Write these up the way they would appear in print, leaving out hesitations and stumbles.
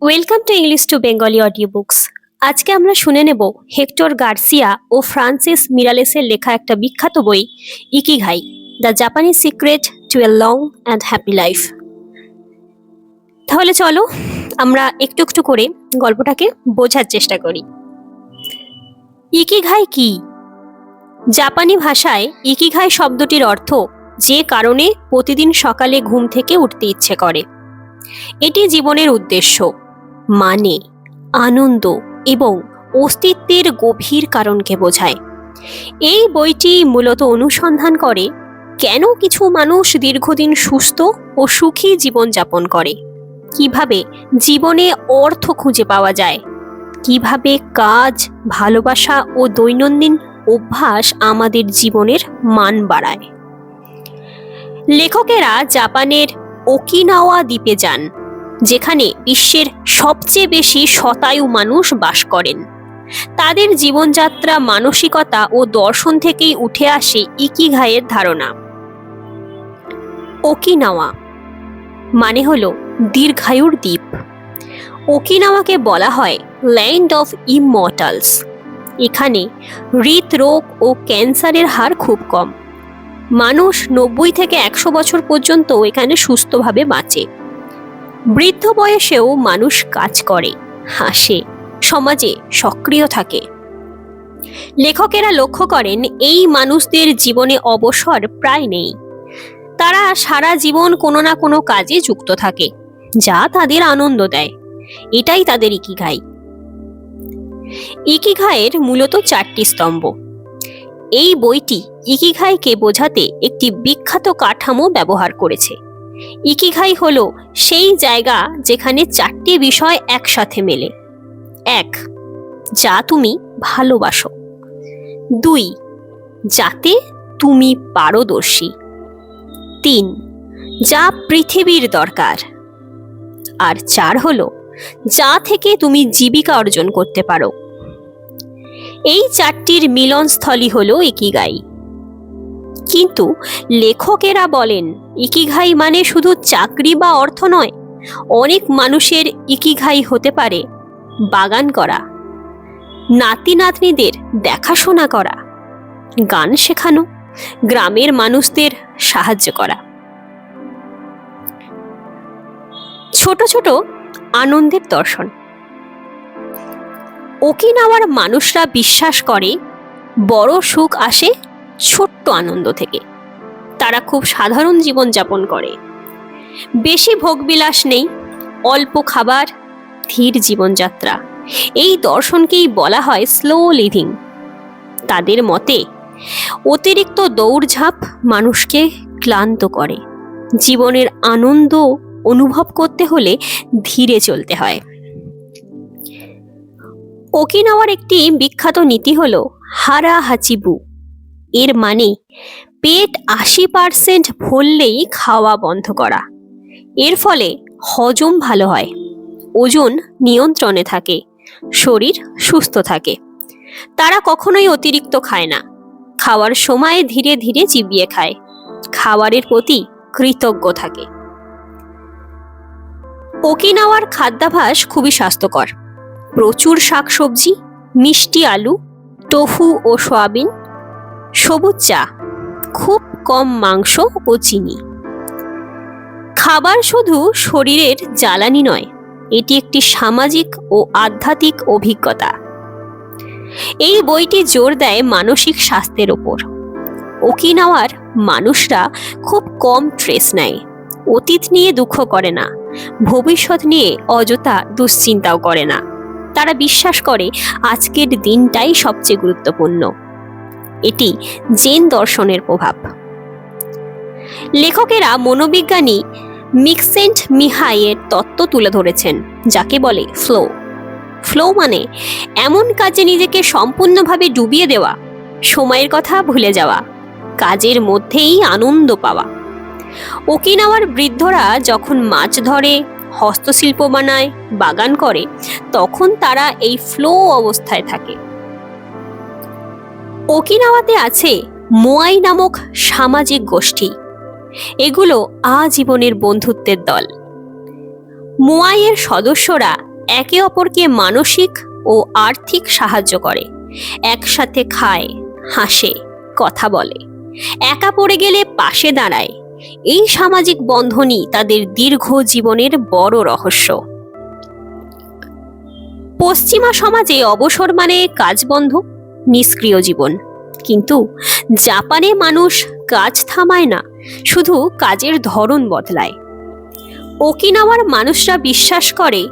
Welcome to English to Bengali audio books. আজকে আমরা শুনে নেব হেক্টর গার্সিয়া ও ফ্রান্সিস মিরালেসের লেখা একটা বিখ্যাত বই ikigai, the Japanese secret two a long and happy life. তাহলে চলো আমরা একটু একটু করে গল্পটাকে বোঝার চেষ্টা করি। ইকিগাই কি? জাপানি ভাষায় ইকিগাই শব্দটির অর্থ যে কারণে প্রতিদিন সকালে ঘুম থেকে উঠতে ইচ্ছে করে। এটি জীবনের উদ্দেশ্য, মানে, আনন্দ এবং অস্তিত্বের গভীর কারণকে বোঝায়। এই বইটি মূলত অনুসন্ধান করে কেন কিছু মানুষ দীর্ঘদিন সুস্থ ও সুখী জীবনযাপন করে, কিভাবে জীবনে অর্থ খুঁজে পাওয়া যায়, কিভাবে কাজ, ভালোবাসা ও দৈনন্দিন অভ্যাস আমাদের জীবনের মান বাড়ায়। লেখকেরা জাপানের ওকিনাওয়া দ্বীপে যান, যেখানে বিশ্বের সবচেয়ে বেশি শতায়ু মানুষ বাস করেন। তাদের জীবনযাত্রা, মানসিকতা ও দর্শন থেকেই উঠে আসে ইকিগাইয়ের ধারণা। ওকিনাওয়া মানে হলো দীর্ঘায়ুর দ্বীপ। ওকিনাওয়াকে বলা হয় ল্যান্ড অফ ইমমর্টালস। এখানে হৃদরোগ ও ক্যান্সারের হার খুব কম। মানুষ 90 থেকে 100 বছর পর্যন্ত এখানে সুস্থভাবে বাঁচে। বৃদ্ধ বয়সেও মানুষ কাজ করে, হাসে, সমাজে সক্রিয় থাকে। লেখকেরা লক্ষ্য করেন এই মানুষদের জীবনে অবসর প্রায় নেই। তারা সারা জীবন কোনো না কোনো কাজে যুক্ত থাকে, যা তাদের আনন্দ দেয়। এটাই তাদের ইকিগাই। ইকিগাইয়ের মূলত 4টি স্তম্ভ। এই বইটি ইকিগাইকে বোঝাতে একটি বিখ্যাত কাঠামো ব্যবহার করেছে। ইকিগাই হলো সেই জায়গা যেখানে 4টি বিষয় একসাথে মেলে। 1. যা তুমি ভালোবাসো। 2. যাতে তুমি পারদর্শী। 3. যা পৃথিবীর দরকার। আর 4 হলো যা থেকে তুমি জীবিকা অর্জন করতে পারো। এই 4টির মিলনস্থলই হলো ইকিগাই। কিন্তু লেখকেরা বলেন ইকিগাই মানে শুধু চাকরি বা অর্থ নয়। অনেক মানুষের ইকিগাই হতে পারে বাগান করা, নাতি নাতনিদের দেখাশোনা করা, গান শেখানো, গ্রামের মানুষদের সাহায্য করা। ছোট ছোট আনন্দের দর্শন। ওকিনাওয়ার মানুষরা বিশ্বাস করে বড় সুখ আসে ছোট্ট আনন্দ থেকে। তারা খুব সাধারণ জীবনযাপন করে। বেশি ভোগবিলাস নেই, অল্প খাবার, ধীর জীবনযাত্রা। এই দর্শনকেই বলা হয় স্লো লিভিং। তাদের মতে অতিরিক্ত দৌড়ঝাঁপ মানুষকে ক্লান্ত করে। জীবনের আনন্দ অনুভব করতে হলে ধীরে চলতে হয়। ওকিনাওয়ার একটি বিখ্যাত নীতি হলো হারা হাচিবু। এর মানে পেট 80% ভরলেই খাওয়া বন্ধ করা। এর ফলে হজম ভালো হয়, ওজন নিয়ন্ত্রণে থাকে, শরীর সুস্থ থাকে। তারা কখনোই অতিরিক্ত খায় না, খাওয়ার সময় ধীরে ধীরে চিবিয়ে খায়, খাবারের প্রতি কৃতজ্ঞ থাকে। ওকিনাওয়ার খাদ্যাভ্যাস খুবই স্বাস্থ্যকর। প্রচুর শাকসবজি, মিষ্টি আলু, টোফু ও সয়াবিন, সবুজ চা, খুব কম মাংস ও চিনি। খাবার শুধু শরীরের জ্বালানি নয়, এটি একটি সামাজিক ও আধ্যাত্মিক অভিজ্ঞতা। এই বইটি জোর দেয় মানসিক স্বাস্থ্যের ওপর। ওকিনাওয়ার মানুষরা খুব কম স্ট্রেস নেয়, অতীত নিয়ে দুঃখ করে না, ভবিষ্যৎ নিয়ে অযথা দুশ্চিন্তাও করে না। তারা বিশ্বাস করে আজকের দিনটাই সবচেয়ে গুরুত্বপূর্ণ। এটি জেন দর্শনের প্রভাব। লেখকেরা মনোবিজ্ঞানী মিকসেন্ট মিহাইয়ের তত্ত্ব তুলে ধরেছেন, যাকে বলে ফ্লো। ফ্লো মানে এমন কাজে নিজেকে সম্পূর্ণভাবে ডুবিয়ে দেওয়া, সময়ের কথা ভুলে যাওয়া, কাজের মধ্যেই আনন্দ পাওয়া। ওকিনাওয়ার বৃদ্ধরা যখন মাছ ধরে, হস্তশিল্প বানায়, বাগান করে, তখন তারা এই ফ্লো অবস্থায় থাকে। ওকিনাওয়াতে আছে মোয়াই নামক সামাজিক গোষ্ঠী। এগুলো আজীবনের বন্ধুত্বের দল। মোয়াইয়ের সদস্যরা একে অপরকে মানসিক ও আর্থিক সাহায্য করে, একসাথে খায়, হাসে, কথা বলে, একা পড়ে গেলে পাশে দাঁড়ায়। এই সামাজিক বন্ধনই তাদের দীর্ঘ জীবনের বড় রহস্য। পশ্চিমা সমাজে অবসর মানে কাজ বন্ধ, নিষ্ক্রিয় জীবন। কিন্তু জাপানে মানুষ কাজ থামায় না, শুধু কাজের ধরন বদলায়। ওকিনাওয়ার মানুষরা বিশ্বাস করে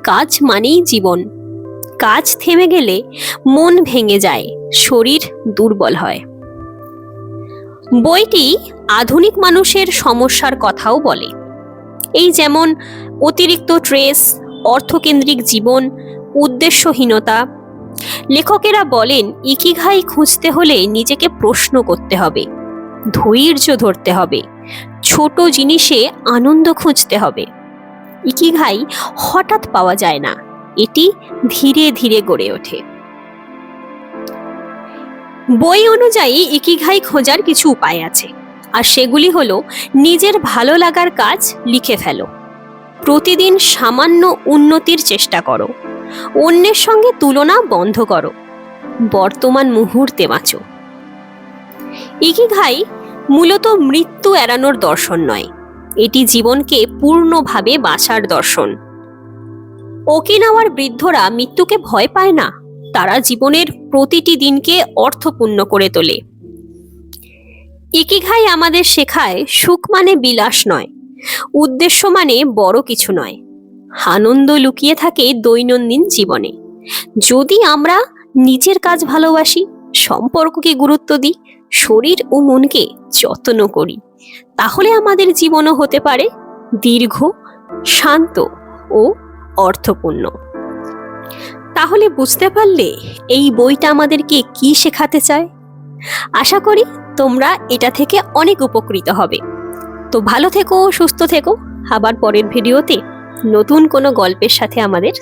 কাজ মানেই জীবন। কাজ থেমে গেলে মন ভেঙে যায়, শরীর দুর্বল হয়। বইটি আধুনিক মানুষের সমস্যার কথাও বলে, এই যেমন অতিরিক্ত স্ট্রেস, অর্থকেন্দ্রিক জীবন, উদ্দেশ্যহীনতা। লেখকেরা বলেন ইকিগাই খুঁজতে হলে নিজেকে প্রশ্ন করতে হবে, ধৈর্য ধরতে হবে, ছোট জিনিসে আনন্দ খুঁজতে হবে। ইকিগাই হঠাৎ পাওয়া যায় না, এটি ধীরে ধীরে গড়ে ওঠে। বই অনুযায়ী ইকিগাই খোঁজার কিছু উপায় আছে, আর সেগুলি হলো নিজের ভালো লাগার কাজ লিখে ফেলো, প্রতিদিন সামান্য উন্নতির চেষ্টা করো, অন্যের সঙ্গে তুলনা বন্ধ করো, বর্তমান মুহূর্তে বাঁচো। ইকিগাই মূলত মৃত্যু এড়ানোর দর্শন নয়, এটি জীবনকে পূর্ণভাবে বাঁচার দর্শন। ওকিনাওয়ার বৃদ্ধরা মৃত্যুকে ভয় পায় না, তারা জীবনের প্রতিটি দিনকে অর্থপূর্ণ করে তোলে। ইকিগাই আমাদের শেখায় সুখ মানে বিলাস নয়, উদ্দেশ্য মানে বড় কিছু নয়, আনন্দ লুকিয়ে থাকে দৈনন্দিন জীবনে। যদি আমরা নিজের কাজ ভালোবাসি, সম্পর্ককে গুরুত্ব দিই, শরীর ও মনকে যত্ন করি, তাহলে আমাদের জীবনও হতে পারে দীর্ঘ, শান্ত ও অর্থপূর্ণ। তাহলে বুঝতে পারলে এই বইটা আমাদেরকে কি শেখাতে চায়? আশা করি তোমরা এটা থেকে অনেক উপকৃত হবে। তো ভালো থেকো, সুস্থ থেকো। আবার পরের ভিডিওতে নতুন কোনো গল্পের সাথে আমাদের